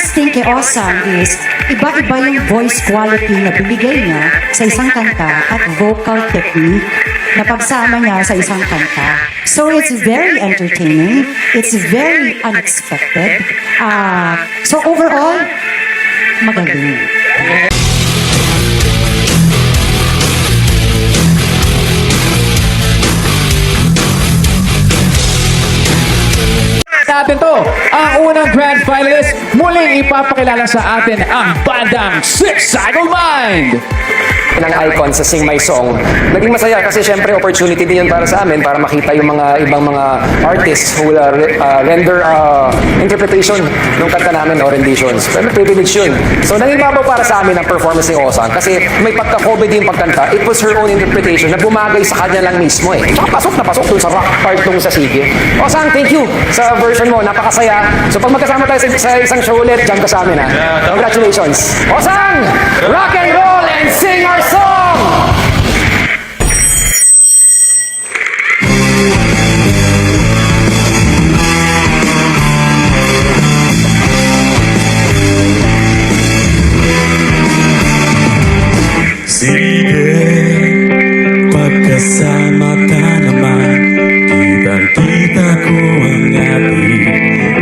interesting kay Osang is, iba-iba yung voice quality na binigay niya sa isang kanta at vocal technique na pagsama niya sa isang kanta. So it's very entertaining, it's very unexpected. So overall, magaling. Natin to, ang unang grand finalist, muling ipapakilala sa atin ang bandang Six Cycle Mind! Ng icon sa Sing My Song. Naging masaya kasi syempre opportunity din yun para sa amin para makita yung mga ibang mga artists who will render interpretation ng kanta namin o renditions. Pero privilege yun. So naging mabaw para sa amin ang performance ni Osang kasi may pagka-comedy yung pagkanta. It was her own interpretation na bumagay sa kanya lang mismo eh. Tsaka pasok na pasok dun sa rock part dun sa sige. Osang, thank you sa version mo. Napakasaya. So pag magkasama tayo sa isang show ulit, jump ka sa amin ha. Congratulations. Osang! Rock and roll and sing our song! Sige, pagkasama ka naman, kitang-kita ko ang ating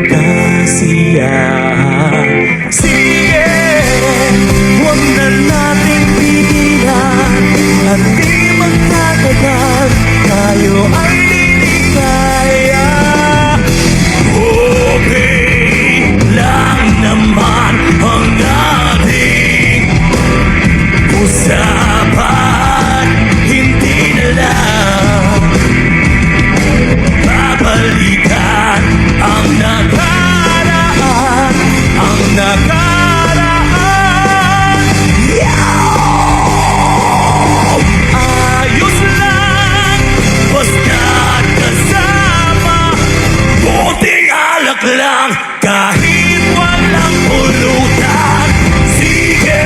kasiyahan. Sige, huwag na nating pigilan at di magtatagal, tayo ay liligaya. Okay lang naman ang ating usapan, hindi na lang babalikan ang nakaraan, ang nakaraan. Ayos lang, basta't kasama, buting alak lang, kahit walang pulutan. Sige,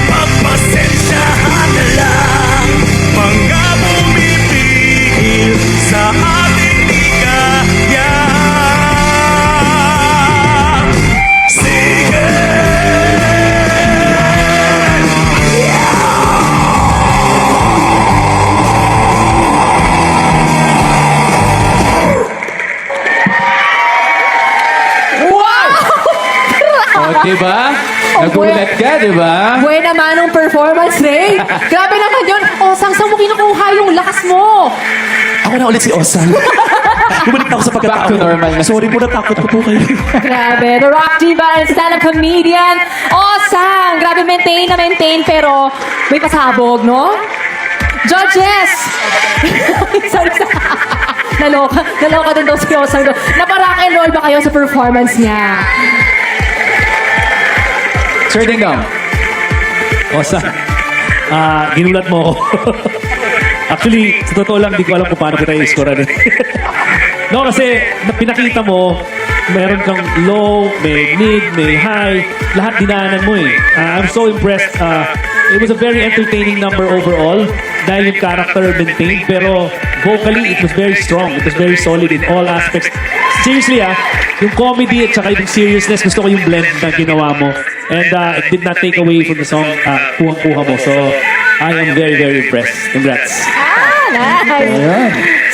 pagpasensyahan na lang mga bumipigil sa ating ligaya. Sige, Wow! O, diba? Nagulat ka, diba? Buhay naman ang performance, Ray. Grabe naman yun. Osang, saan mo kinukuha yung lakas mo? ako na ulit si Osang. Bumalik na ako sa pagkatao. Back to normal na. Sorry po, natakot ko po kayo. Grabe. The rock diva and stand-up comedian. Osang. Grabe, maintain na maintain, pero may pasabog, no? Judges! Sorry. Naloka din daw si Osang. Napa-rock and roll ba kayo sa performance niya? Sir Ding Dong. Osang, ginulat mo ako. Actually, sa totoo lang, di ko alam kung paano kita i-score. No, kasi pinakita mo, meron kang low, may mid, may high, lahat dinaanan mo eh. I'm so impressed. It was a very entertaining number overall dahil yung character maintained, pero vocally, it was very strong. It was very solid in all aspects. Seriously yung comedy at saka yung seriousness, gusto ko yung blend na ginawa mo. And it did not take away from the song, kuhang-kuha mo. So, I am very, very impressed. Congrats. Nice.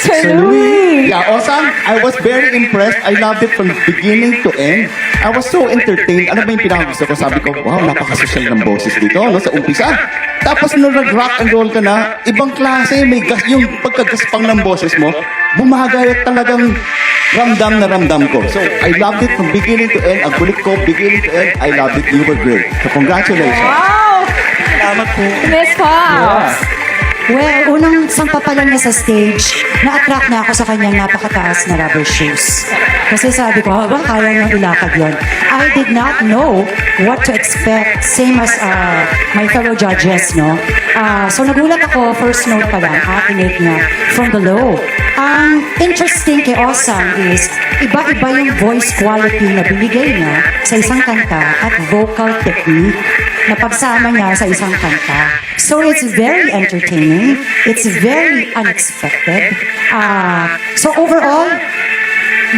Sir Louie. Yeah, Osang, I was very impressed. I loved it from beginning to end. I was so entertained. Ano ba yung pinakagusto ko? Sabi ko, wow, napakasosyal ng boses dito, no, sa umpisa. Tapos nung nag-rock and roll ka na, ibang klase, may yung pagkagaspang ng boses mo, bumagay at talagang ramdam na ramdam ko. So, I loved it from beginning to end. Ang kulit ko, beginning to end, I loved it. You were great. So, congratulations. Wow! Salamat po. Miss Pops. Well, unang sampa pa lang niya sa stage, na-attract na ako sa kanyang napakataas na rubber shoes. Kasi sabi ko, habang kaya niyang ilakad yun, I did not know what to expect, same as my fellow judges, no? So nagulat ako, first note pa lang, akinate niya, from the low. Ang interesting kay Osang is, iba-iba yung voice quality na binigay niya sa isang kanta at vocal technique na pagsama niya sa isang kanta. So it's very entertaining, it's very unexpected. So overall,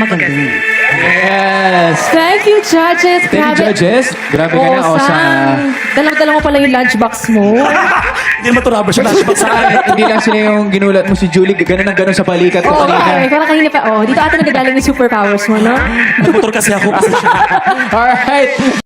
magaling. Yes! Thank you, judges. Thank you, judges. Grabe ka na, Osang. Dala-dala mo pala yung lunchbox mo. Hindi naman ito rubber sa flashback sa akin. Hindi lang sila yung ginulat mo si Julie, ganun ang ganun sa balikat ko Oo, kanina. parang kanina pa. Oh, dito ata nagagaling yung superpowers mo, no? Nagmotor kasi ako. Alright.